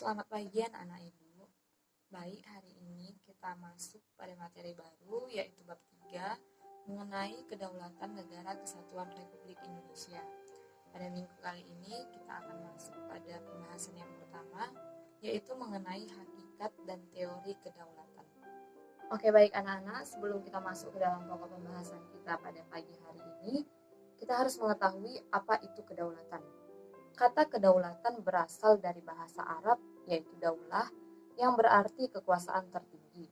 Selamat pagi anak-anak ibu. Baik, hari ini kita masuk pada materi baru yaitu bab 3 mengenai kedaulatan negara kesatuan Republik Indonesia. Pada minggu kali ini kita akan masuk pada pembahasan yang pertama yaitu mengenai hakikat dan teori kedaulatan. Oke baik anak-anak, sebelum kita masuk ke dalam pokok pembahasan kita pada pagi hari ini, kita harus mengetahui apa itu kedaulatan. Kata kedaulatan berasal dari bahasa Arab, yaitu daulah, yang berarti kekuasaan tertinggi.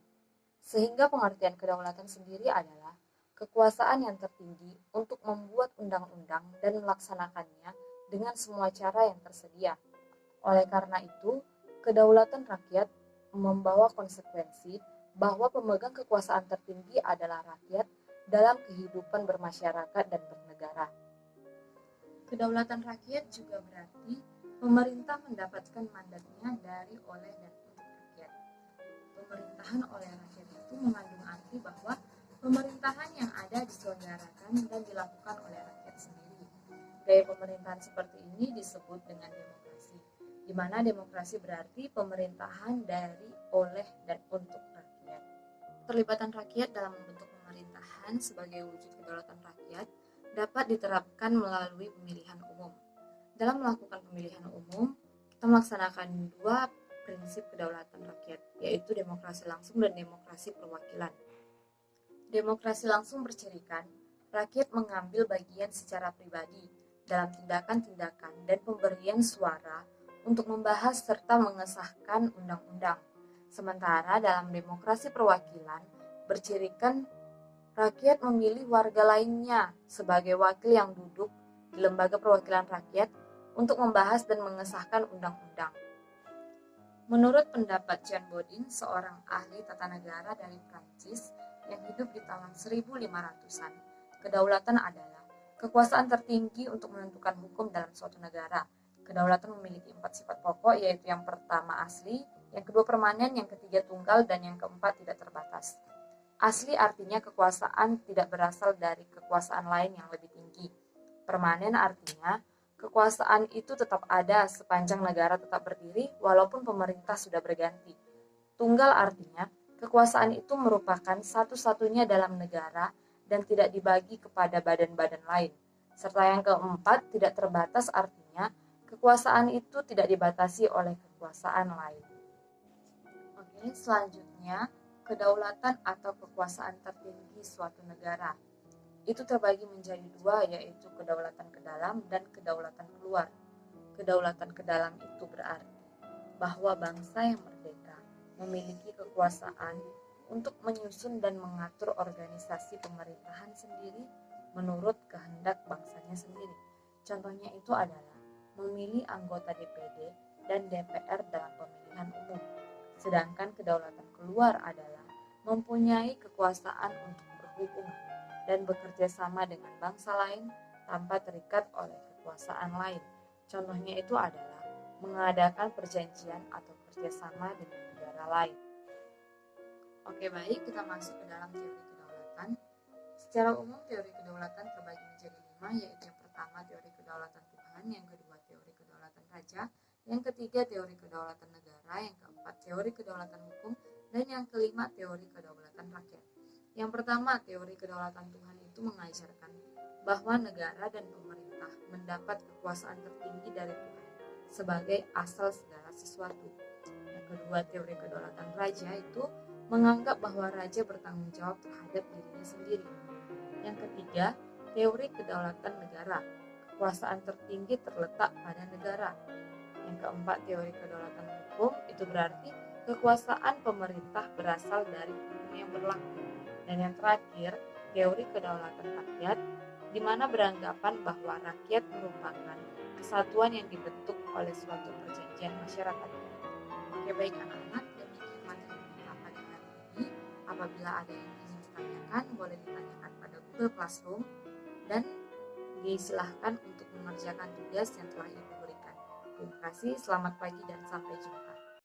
Sehingga pengertian kedaulatan sendiri adalah kekuasaan yang tertinggi untuk membuat undang-undang dan melaksanakannya dengan semua cara yang tersedia. Oleh karena itu, kedaulatan rakyat membawa konsekuensi bahwa pemegang kekuasaan tertinggi adalah rakyat dalam kehidupan bermasyarakat dan bernegara. Kedaulatan rakyat juga berarti pemerintah mendapatkan mandatnya dari, oleh, dan untuk rakyat. Pemerintahan oleh rakyat itu mengandung arti bahwa pemerintahan yang ada diselenggarakan dan dilakukan oleh rakyat sendiri. Gaya pemerintahan seperti ini disebut dengan demokrasi, di mana demokrasi berarti pemerintahan dari, oleh, dan untuk rakyat. Keterlibatan rakyat dalam membentuk pemerintahan sebagai wujud kedaulatan rakyat dapat diterapkan melalui pemilihan umum. Dalam melakukan pemilihan umum, kita melaksanakan dua prinsip kedaulatan rakyat, yaitu demokrasi langsung dan demokrasi perwakilan. Demokrasi langsung bercirikan rakyat mengambil bagian secara pribadi dalam tindakan-tindakan dan pemberian suara untuk membahas serta mengesahkan undang-undang. Sementara dalam demokrasi perwakilan bercirikan rakyat memilih warga lainnya sebagai wakil yang duduk di lembaga perwakilan rakyat untuk membahas dan mengesahkan undang-undang. Menurut pendapat Jean Bodin, seorang ahli tata negara dari Prancis yang hidup di tahun 1500-an, kedaulatan adalah kekuasaan tertinggi untuk menentukan hukum dalam suatu negara. Kedaulatan memiliki 4 sifat pokok, yaitu yang pertama asli, yang kedua permanen, yang ketiga tunggal, dan yang keempat tidak terbatas. Asli artinya kekuasaan tidak berasal dari kekuasaan lain yang lebih tinggi. Permanen artinya kekuasaan itu tetap ada sepanjang negara tetap berdiri walaupun pemerintah sudah berganti. Tunggal artinya kekuasaan itu merupakan satu-satunya dalam negara dan tidak dibagi kepada badan-badan lain. Serta yang keempat, tidak terbatas artinya kekuasaan itu tidak dibatasi oleh kekuasaan lain. Oke, selanjutnya kedaulatan atau kekuasaan tertinggi suatu negara. Itu terbagi menjadi dua, yaitu kedaulatan ke dalam dan kedaulatan keluar. Kedaulatan ke dalam itu berarti bahwa bangsa yang merdeka memiliki kekuasaan untuk menyusun dan mengatur organisasi pemerintahan sendiri menurut kehendak bangsanya sendiri. Contohnya itu adalah memilih anggota DPD dan DPR dalam pemilihan umum. Sedangkan kedaulatan keluar adalah mempunyai kekuasaan untuk berhubungan dan bekerja sama dengan bangsa lain tanpa terikat oleh kekuasaan lain. Contohnya itu adalah mengadakan perjanjian atau kerjasama dengan negara lain. Oke baik, kita masuk ke dalam teori kedaulatan. Secara umum teori kedaulatan terbagi menjadi 5, yaitu yang pertama teori kedaulatan Tuhan, yang kedua teori kedaulatan raja, yang ketiga teori kedaulatan negara, yang keempat teori kedaulatan hukum, dan yang kelima teori kedaulatan rakyat. Yang pertama, teori kedaulatan Tuhan itu mengajarkan bahwa negara dan pemerintah mendapat kekuasaan tertinggi dari Tuhan sebagai asal segala sesuatu. Yang kedua, teori kedaulatan raja itu menganggap bahwa raja bertanggung jawab terhadap dirinya sendiri. Yang ketiga, teori kedaulatan negara, kekuasaan tertinggi terletak pada negara. Yang keempat, teori kedaulatan hukum itu berarti kekuasaan pemerintah berasal dari hukum yang berlaku. Dan yang terakhir, teori kedaulatan rakyat, di mana beranggapan bahwa rakyat merupakan kesatuan yang dibentuk oleh suatu perjanjian masyarakat. Oke baik anak-anak, demikian materi kita pada hari ini. Apabila ada yang ingin ditanyakan, boleh ditanyakan pada Google Classroom dan disilahkan untuk mengerjakan tugas yang telah Ibu berikan. Terima kasih, selamat pagi dan sampai jumpa.